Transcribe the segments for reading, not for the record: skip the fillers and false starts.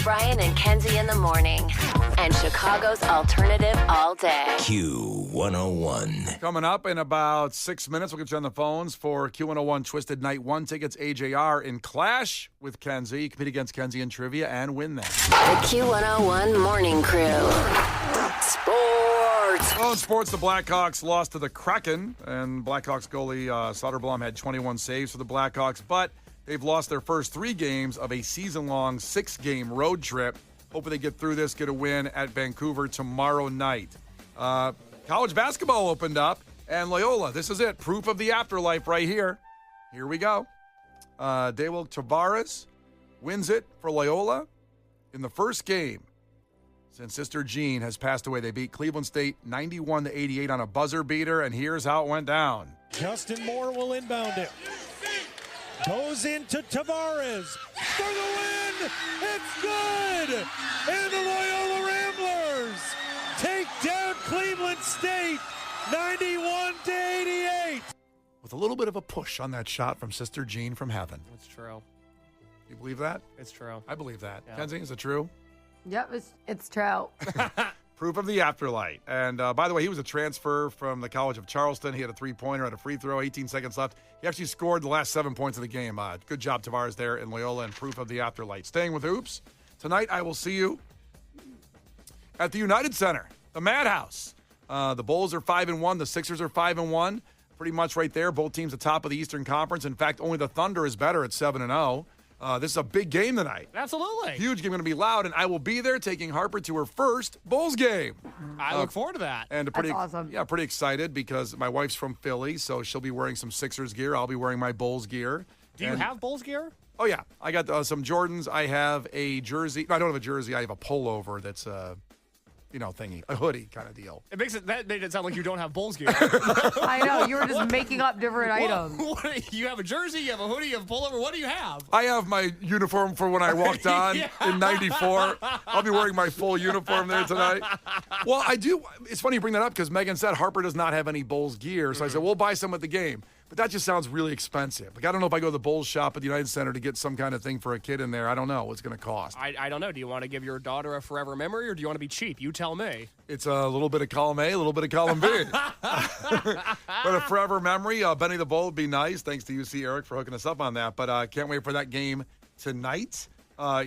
Brian and Kenzie in the morning. And Chicago's alternative all day. Q101. Coming up in about 6 minutes, we'll get you on the phones for Q101 Twisted Night 1 tickets. AJR in Clash with Kenzie. You compete against Kenzie in trivia and win them. The Q101 Morning Crew. Sports. Well, in sports, the Blackhawks lost to the Kraken, and Blackhawks goalie Soderblom had 21 saves for the Blackhawks, but they've lost their first 3 games of a season-long 6-game road trip. Hoping they get through this, get a win at Vancouver tomorrow night. College basketball opened up, and Loyola, this is it. Proof of the afterlife right here. Here we go. Dewell Tavares wins it for Loyola in the first game since Sister Jean has passed away. They beat Cleveland State 91-88 on a buzzer beater, and here's how it went down. Justin Moore will inbound it. Goes into Tavares for the win. It's good. And the Loyola Ramblers take down Cleveland State 91-88. With a little bit of a push on that shot from Sister Jean from heaven. It's true. You believe that? It's true. I believe that. Yeah. Kenzie, is it true? Yep, it's true. Proof of the afterlife. And by the way, he was a transfer from the College of Charleston. He had a three-pointer, had a free throw, 18 seconds left. He actually scored the last 7 points of the game. Good job, Tavares, there in Loyola, and proof of the afterlife. Staying with hoops, tonight I will see you at the United Center, the Madhouse. The Bulls are 5-1. The Sixers are 5-1. Pretty much right there. Both teams at the top of the Eastern Conference. In fact, only the Thunder is better at 7-0. This is a big game tonight. Absolutely. Huge game, going to be loud, and I will be there taking Harper to her first Bulls game. I look forward to that. And That's awesome. Yeah, pretty excited because my wife's from Philly, so she'll be wearing some Sixers gear. I'll be wearing my Bulls gear. Do you have Bulls gear? Oh, yeah. I got some Jordans. I have a jersey. No, I don't have a jersey. I have a pullover that's thingy, a hoodie kind of deal. That made it sound like you don't have Bulls gear. I know, you were just making up different items. You have a jersey, you have a hoodie, you have a pullover. What do you have? I have my uniform for when I walked on in 94. I'll be wearing my full uniform there tonight. Well, I do. It's funny you bring that up because Megan said Harper does not have any Bulls gear. So I said, we'll buy some at the game. But that just sounds really expensive. Like, I don't know if I go to the Bulls shop at the United Center to get some kind of thing for a kid in there. I don't know what's going to cost. I don't know. Do you want to give your daughter a forever memory or do you want to be cheap? You tell me. It's a little bit of column A, a little bit of column B. But a forever memory. Benny the Bull would be nice. Thanks to UC Eric for hooking us up on that. But can't wait for that game tonight.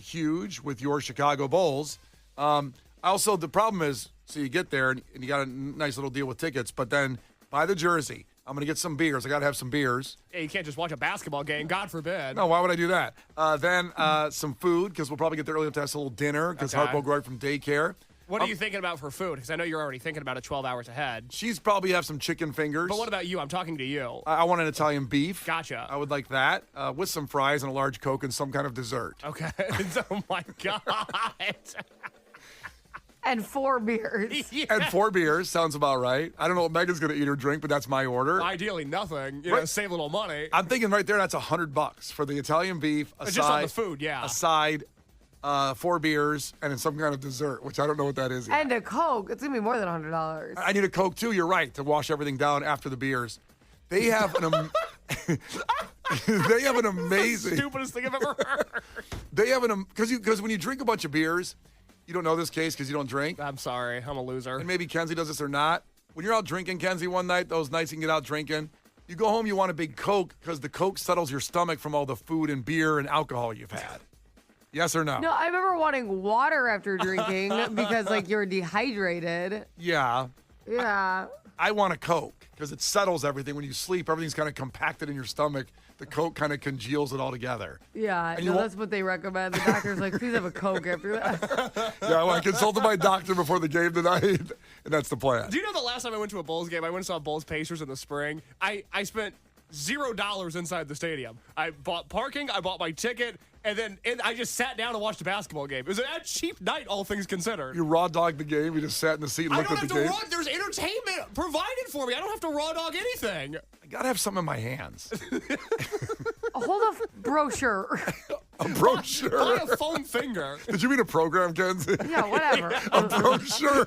Huge with your Chicago Bulls. Also, the problem is, so you get there and you got a nice little deal with tickets, but then buy the jersey. I'm going to get some beers. I got to have some beers. Hey, you can't just watch a basketball game. God forbid. No, why would I do that? Then some food, because we'll probably get there early to have a little dinner, because Harper will go right from daycare. What are you thinking about for food? Because I know you're already thinking about it 12 hours ahead. She's probably have some chicken fingers. But what about you? I'm talking to you. I want an Italian beef. Gotcha. I would like that with some fries and a large Coke and some kind of dessert. Okay. Oh, my God. And 4 beers. Yeah. And 4 beers. Sounds about right. I don't know what Megan's going to eat or drink, but that's my order. Ideally, nothing. You know, save a little money. I'm thinking right there, that's $100 for the Italian beef, a Just side, on the food, yeah. a side, 4 beers, and then some kind of dessert, which I don't know what that is yet. And a Coke. It's going to be more than $100. I need a Coke, too. You're right, to wash everything down after the beers. They have an they have an amazing. Stupidest thing I've ever heard. They have because when you drink a bunch of beers, you don't know this case because you don't drink. I'm sorry. I'm a loser. And maybe Kenzie does this or not. When you're out drinking, Kenzie, one night, those nights you can get out drinking, you go home, you want a big Coke because the Coke settles your stomach from all the food and beer and alcohol you've had. Yes or no? No, I remember wanting water after drinking because, you're dehydrated. Yeah. Yeah. I want a Coke because it settles everything. When you sleep, everything's kind of compacted in your stomach. The Coke kind of congeals it all together. Yeah, that's what they recommend. The doctor's like, please have a Coke after that. Yeah, I consulted my doctor before the game tonight, and that's the plan. Do you know the last time I went to a Bulls game, I went and saw Bulls Pacers in the spring? I spent $0 inside the stadium. I bought parking, I bought my ticket, and I just sat down and watched a basketball game. It was a cheap night, all things considered. You raw dogged the game. You just sat in the seat and looked at the game. There's entertainment provided for me. I don't have to raw dog anything. I gotta have something in my hands. Hold a brochure. A brochure. Buy a foam finger. Did you mean a program, Kenzie? Yeah, whatever. A brochure.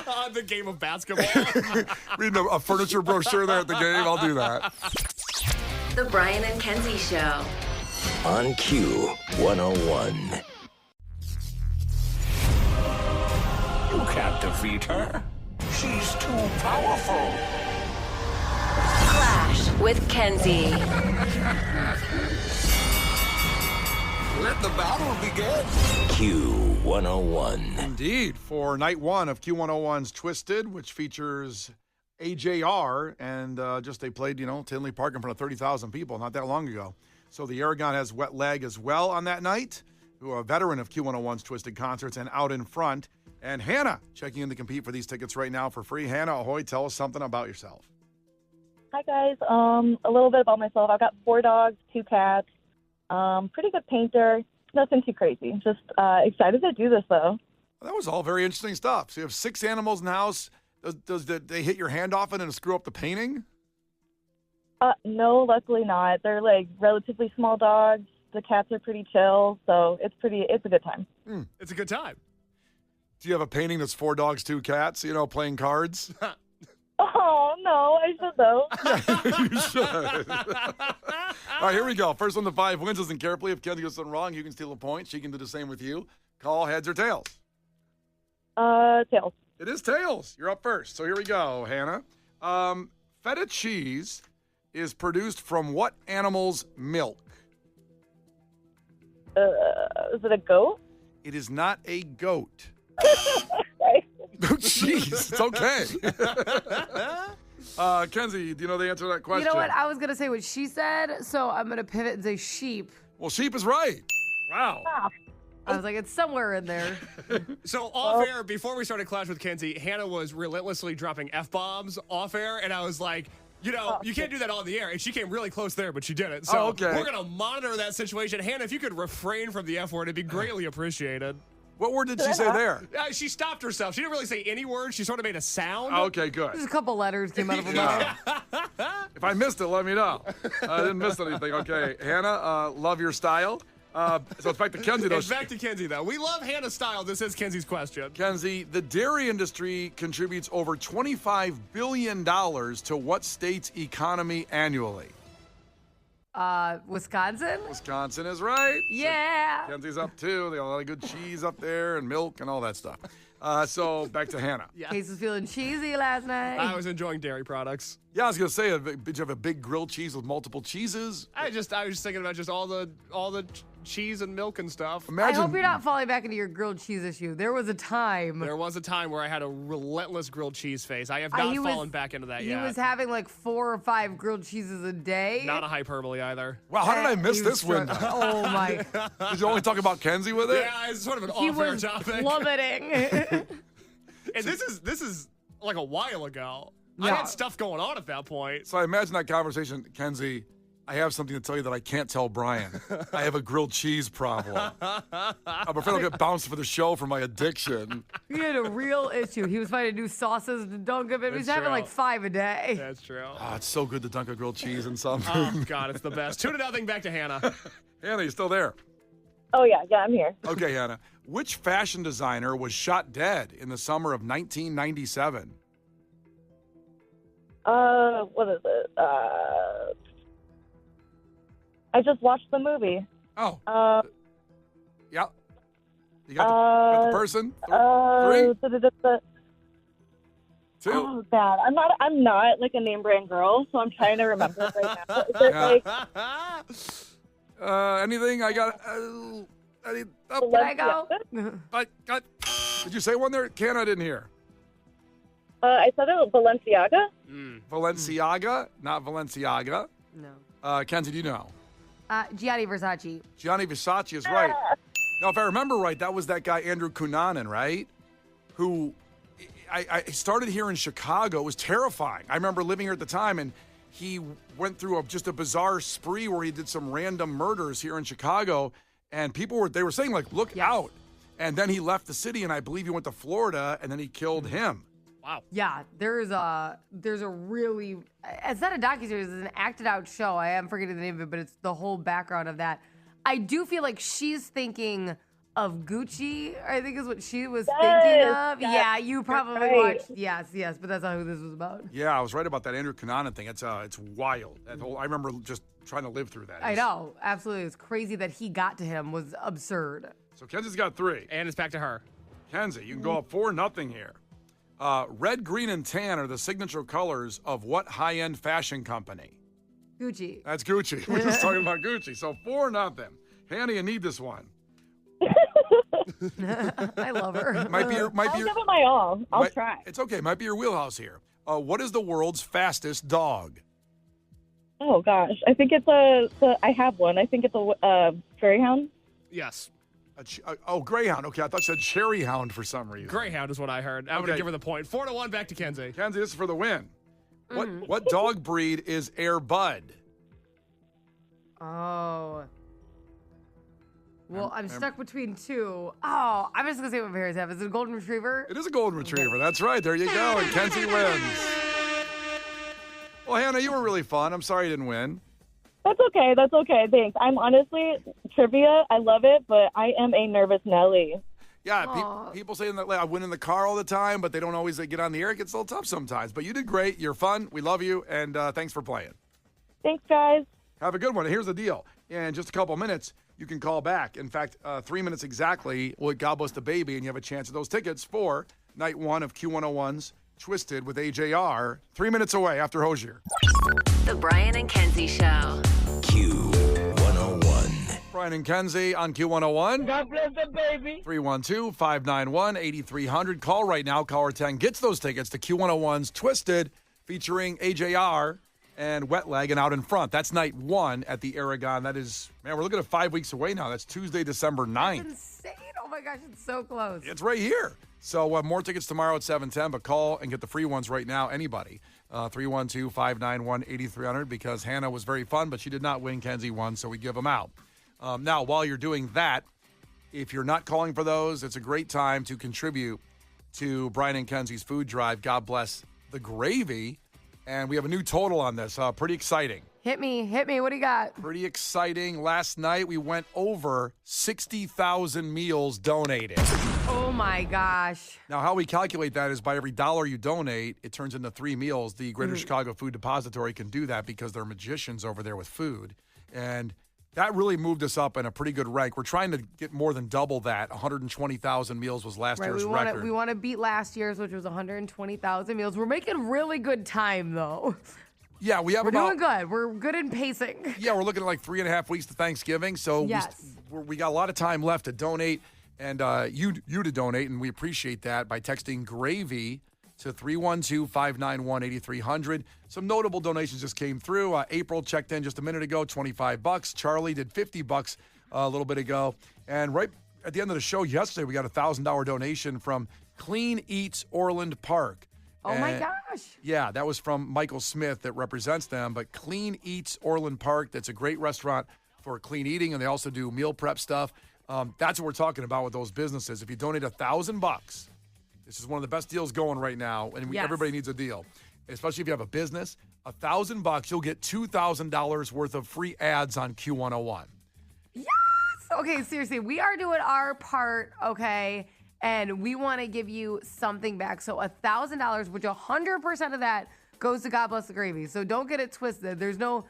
On the game of basketball. Reading a furniture brochure there at the game. I'll do that. The Brian and Kenzie Show. On Q101. defeat her. She's too powerful. Clash with Kenzie. Let the battle begin. Q101. Indeed, for night one of Q101's Twisted, which features AJR, and they played, Tinley Park in front of 30,000 people not that long ago. So the Aragon has wet leg as well on that night, who are a veteran of Q101's Twisted concerts and out in front. And Hannah checking in to compete for these tickets right now for free. Hannah, ahoy, tell us something about yourself. Hi, guys. A little bit about myself. I've got 4 dogs, 2 cats. Pretty good painter. Nothing too crazy. Just excited to do this, though. Well, that was all very interesting stuff. So you have 6 animals in the house. Does they hit your hand often and screw up the painting? No, luckily not. They're relatively small dogs. The cats are pretty chill, so it's a good time. It's a good time. Do you have a painting that's 4 dogs, 2 cats, playing cards? Oh, no, I should, though. You should. All right, here we go. First one to 5 wins. Listen carefully. If Kenzie gets something wrong, you can steal a point. She can do the same with you. Call heads or tails. Tails. It is tails. You're up first. So here we go, Hannah. Feta cheese is produced from what animal's milk? Is it a goat? It is not a goat. Right. Jeez, it's okay. Kenzie, do you know the answer to that question? You know what? I was going to say what she said, so I'm going to pivot and say sheep. Well, sheep is right. Wow. I was like, it's somewhere in there. So off air, before we started Clash with Kenzie, Hannah was relentlessly dropping F-bombs off air, and I was like, you can't do that on the air. And she came really close there, but she didn't. So okay. We're going to monitor that situation. Hannah, if you could refrain from the F word, it'd be greatly apprecied. What word did she say there? She stopped herself. She didn't really say any words. She sort of made a sound. Okay, good. Just a couple letters came out of her mouth. If I missed it, let me know. I didn't miss anything. Okay, Hannah, love your style. So it's back to Kenzie, though. It's back to Kenzie, though. We love Hannah's style. This is Kenzie's question. Kenzie, the dairy industry contributes over $25 billion to what state's economy annually? Wisconsin? Wisconsin is right. Yeah. So Kenzie's up, too. They got a lot of good cheese up there and milk and all that stuff. So back to Hannah. Yeah. Case was feeling cheesy last night. I was enjoying dairy products. Yeah, I was going to say, did you have a big grilled cheese with multiple cheeses? I was just thinking about just all the cheese and milk and stuff. I hope you're not falling back into your grilled cheese issue. There was a time. There was a time where I had a relentless grilled cheese face. I have not fallen back into that yet. He was having like 4 or 5 grilled cheeses a day. Not a hyperbly either. Wow, how did I miss this window? Oh my. Did you only talk about Kenzie with it? Yeah, it's sort of an He off-air was topic. plummeting. And this is like a while ago. I Yeah. had stuff going on at that point. So I imagine that conversation, Kenzie, I have something to tell you that I can't tell Brian. I have a grilled cheese problem. I'm afraid I'll get bounced for the show for my addiction. He had a real issue. He was finding new sauces to dunk him in. He's That's having true. like 5 a day. That's true. Oh, it's so good to dunk a grilled cheese in something. Oh, God, it's the best. 2-0 back to Hannah. Hannah, you still there? Oh, yeah, I'm here. Okay, Hannah. Which fashion designer was shot dead in the summer of 1997? What is it? I just watched the movie. Oh. Uh, Yeah. You got the person? 3, 2. Oh God, I'm not like a name brand girl, so I'm trying to remember it right now. Is it like Anything? I got. Can I go? Did you say one there? Ken, I didn't hear. I said it was Balenciaga. Valenciaga, not Valenciaga. No. Kenzie, do you know? Gianni Versace. Gianni Versace is right. Now, if I remember right, that was that guy, Andrew Cunanan, right? Who I started here in Chicago. It was terrifying. I remember living here at the time, and he went through just a bizarre spree where he did some random murders here in Chicago, and they were saying, like, look out. And then he left the city, and I believe he went to Florida, and then he killed him. Wow. Yeah, there's a really, it's not a docuseries, it's an acted out show. I am forgetting the name of it, but it's the whole background of that. I do feel like she's thinking of Gucci, I think is what she was thinking of. Yeah, you probably watched. Yes, but that's not who this was about. Yeah, I was right about that Andrew Cunanan thing. It's wild. That whole, I remember just trying to live through that. I know, absolutely. It's crazy that he got to him was absurd. So Kenzie's got 3. And it's back to her. Kenzie, you can go up 4-0 here. Red, green, and tan are the signature colors of what high-end fashion company? Gucci. That's Gucci. We're just talking about Gucci. So 4-0. Hannah, you need this one. I love her. Might be your. I'll give it my all. I'll try. It's okay. Might be your wheelhouse here. What is the world's fastest dog? Oh gosh, I think it's I have one. I think it's a greyhound. Yes. Greyhound. Okay, I thought you said cherry hound for some reason. Greyhound is what I heard. I'm going to give her the point. 4-1, back to Kenzie. Kenzie, this is for the win. What dog breed is Air Bud? Oh. Well, I'm stuck between two. Oh, I'm just going to say what parents have. Is it a golden retriever? It is a golden retriever. That's right. There you go. And Kenzie wins. Well, Hannah, you were really fun. I'm sorry you didn't win. That's okay. That's okay. Thanks. I'm honestly, trivia, I love it, but I am a nervous Nelly. Yeah, people say that I win in the car all the time, but they don't always get on the air. It gets a little tough sometimes. But you did great. You're fun. We love you, and thanks for playing. Thanks, guys. Have a good one. Here's the deal. In just a couple minutes, you can call back. In fact, 3 minutes exactly, we'll God Bless the Baby, and you have a chance at those tickets for night one of Q101's Twisted with AJR. 3 minutes away after Hosier. The Brian and Kenzie Show. Q101. Brian and Kenzie on Q101. God bless the baby. 312-591-8300. Call right now. Caller 10 gets those tickets to Q101's Twisted featuring AJR and Wet Leg and Out in Front. That's night one at the Aragon. That is, man, we're looking at 5 weeks away now. That's Tuesday, December 9th. That's insane. Oh my gosh, it's so close. It's right here. So more tickets tomorrow at 7:10, but call and get the free ones right now, anybody. 312-591-8300 because Hannah was very fun, but she did not win. Kenzie won, so we give them out. Now, while you're doing that, if you're not calling for those, it's a great time to contribute to Brian and Kenzie's food drive. God bless the gravy. And we have a new total on this. Pretty exciting. Hit me. What do you got? Pretty exciting. Last night, we went over 60,000 meals donated. Oh my gosh. Now, how we calculate that is by every dollar you donate, it turns into 3 meals. The Greater Chicago Food Depository can do that because they're magicians over there with food. And that really moved us up in a pretty good rank. We're trying to get more than double that. 120,000 meals was last year's record. We want to beat last year's, which was 120,000 meals. We're making really good time, though. Yeah, we're doing good. We're good in pacing. Yeah, we're looking at like 3.5 weeks to Thanksgiving. So we got a lot of time left to donate and you to donate, and we appreciate that by texting GRAVY to 312-591-8300. Some notable donations just came through. April checked in just a minute ago, $25. Charlie did $50 a little bit ago. And right at the end of the show yesterday, we got a $1,000 donation from Clean Eats Orland Park. Oh, my gosh. Yeah, that was from Michael Smith that represents them. But Clean Eats Orland Park, that's a great restaurant for clean eating, and they also do meal prep stuff. That's what we're talking about with those businesses. If you donate $1,000, this is one of the best deals going right now, and everybody needs a deal, especially if you have a business. $1,000, you'll get $2,000 worth of free ads on Q101. Yes! Okay, seriously, we are doing our part, okay? And we want to give you something back. So $1,000, which 100% of that goes to God Bless the Gravy. So don't get it twisted. There's no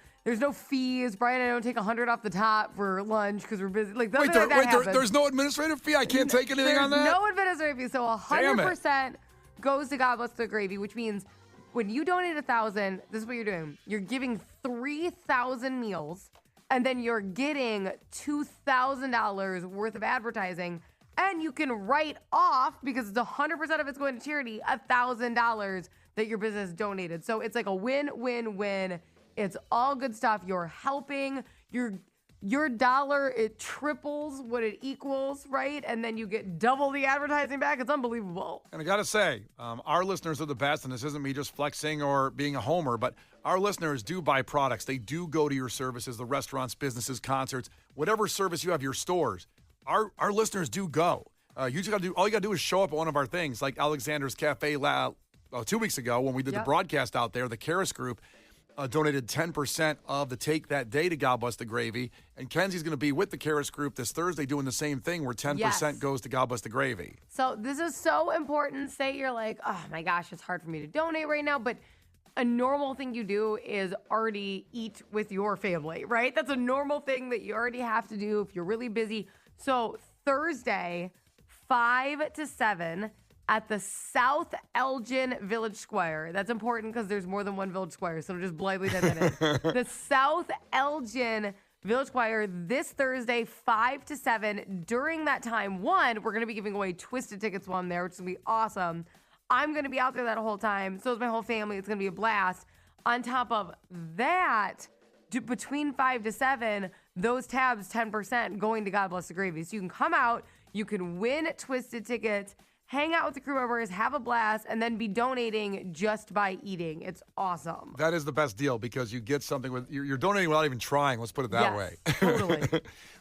fees. Brian and I don't take 100 off the top for lunch because we're busy. Like, there's no administrative fee? I can't take anything on that? No administrative fee. So 100% goes to God Bless the Gravy, which means when you donate $1,000, this is what you're doing. You're giving 3,000 meals, and then you're getting $2,000 worth of advertising. And you can write off, because it's 100% of it's going to charity, $1,000 that your business donated. So it's like a win-win-win. It's all good stuff. You're helping your dollar. It triples what it equals, right? And then you get double the advertising back. It's unbelievable. And I got to say, our listeners are the best, and this isn't me just flexing or being a homer, but our listeners do buy products. They do go to your services, the restaurants, businesses, concerts, whatever service you have, your stores. Our listeners do go. You just got to do, all you got to do is show up at one of our things, like Alexander's Cafe 2 weeks ago when we did the broadcast out there. The Karis Group donated 10% of the take that day to God Bless the Gravy. And Kenzie's going to be with the Karis Group this Thursday doing the same thing where 10% goes to God Bless the Gravy. So this is so important. Say you're like, oh my gosh, it's hard for me to donate right now, but a normal thing you do is already eat with your family, right? That's a normal thing that you already have to do if you're really busy. So Thursday, 5 to 7 at the South Elgin Village Square. That's important because there's more than one Village Square, so just blithely type that in. The South Elgin Village Square this Thursday, 5 to 7. During that time, we're going to be giving away Twisted tickets while I'm there, which is going to be awesome. I'm going to be out there that whole time. So is my whole family. It's going to be a blast. On top of that, between 5 to 7, those tabs, 10% going to God Bless the Gravy. So you can come out, you can win Twisted tickets, hang out with the crew members, have a blast, and then be donating just by eating. It's awesome. That is the best deal because you get something with you're donating without even trying. Let's put it that way. Totally.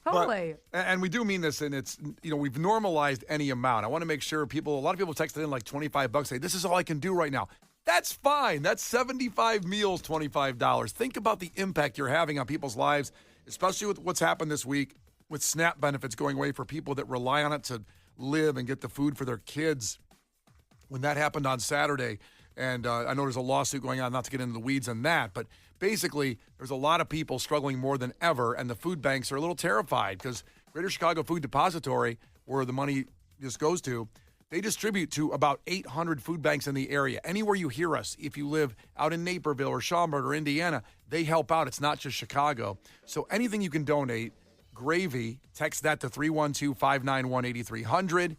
Totally. And we do mean this, and it's we've normalized any amount. I want to make sure a lot of people texted in like $25, say this is all I can do right now. That's fine. That's 75 meals, $25. Think about the impact you're having on people's lives, especially with what's happened this week with SNAP benefits going away for people that rely on it to live and get the food for their kids. When that happened on Saturday, and I know there's a lawsuit going on, not to get into the weeds on that, but basically there's a lot of people struggling more than ever, and the food banks are a little terrified because Greater Chicago Food Depository, where the money just goes to, they distribute to about 800 food banks in the area. Anywhere you hear us, if you live out in Naperville or Schaumburg or Indiana, they help out. It's not just Chicago. So anything you can donate, gravy, text that to 312-591-8300.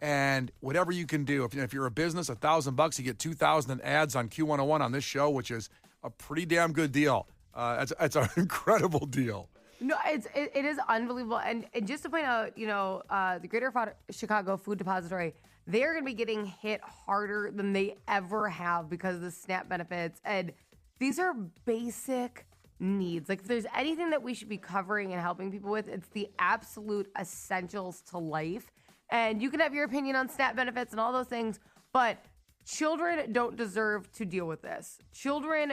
And whatever you can do, if you're a business, $1,000, you get 2,000 in ads on Q101 on this show, which is a pretty damn good deal. It's an incredible deal. No, it is unbelievable. And just to point out, the Greater Chicago Food Depository, they're going to be getting hit harder than they ever have because of the SNAP benefits. And these are basic needs. Like, if there's anything that we should be covering and helping people with, it's the absolute essentials to life. And you can have your opinion on SNAP benefits and all those things, but children don't deserve to deal with this. Children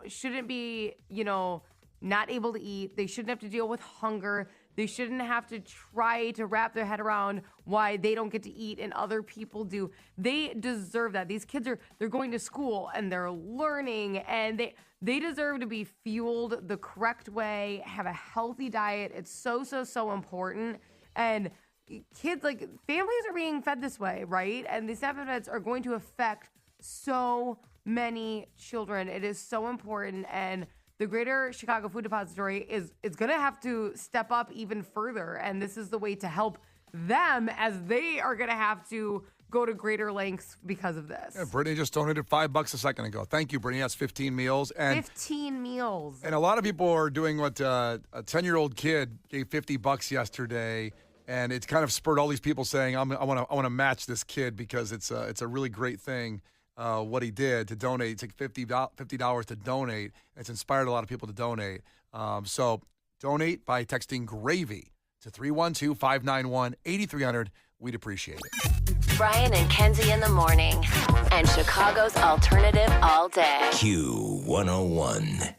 shouldn't be, not able to eat. They shouldn't have to deal with hunger. They shouldn't have to try to wrap their head around why they don't get to eat and other people do. They deserve that. These kids they're going to school and they're learning, and they deserve to be fueled the correct way, have a healthy diet. It's so, so, so important. And kids, families are being fed this way, right? And these SNAP benefits are going to affect so many children. It is so important. And the Greater Chicago Food Depository is going to have to step up even further. And this is the way to help them, as they are going to have to go to greater lengths because of this. Yeah, Brittany just donated $5 a second ago. Thank you, Brittany. That's 15 meals. And 15 meals. And a lot of people are doing what a 10-year-old kid gave $50 yesterday. And it's kind of spurred all these people saying, I want to match this kid because it's a really great thing. What he did to donate, it's like $50 to donate. It's inspired a lot of people to donate. So donate by texting GRAVY to 312-591-8300. We'd appreciate it. Brian and Kenzie in the morning, and Chicago's alternative all day. Q101.